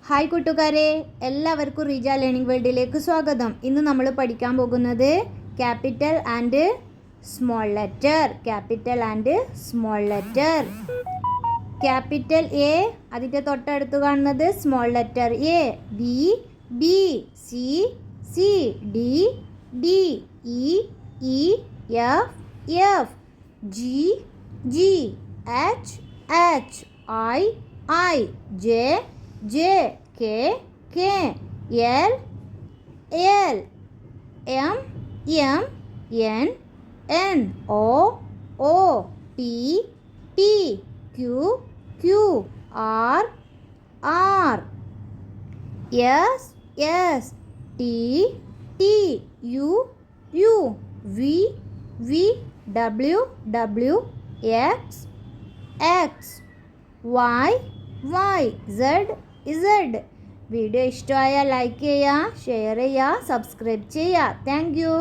Hi കൂട്ടുകാരെ, എല്ലാവർക്കും Reeja learning വേൾഡിലേക്ക് സ്വാഗതം. ഇന്ന് നമ്മൾ പഠിക്കാൻ പോകുന്നത് capital and small letter. Capital A, അതിൻ്റെ തൊട്ടടുത്ത് കാണുന്നത് small letter A. B, B. C, C. D, D. E, F, F. G, G. H, H. I, J, K, L, M, N, O, P, Q, R, S, T, U, V, W, X, Y, Z. Video ഇഷ്ടമായാൽ like ചെയ്യുക, share ചെയ്യുക, subscribe ചെയ്യുക. Thank you.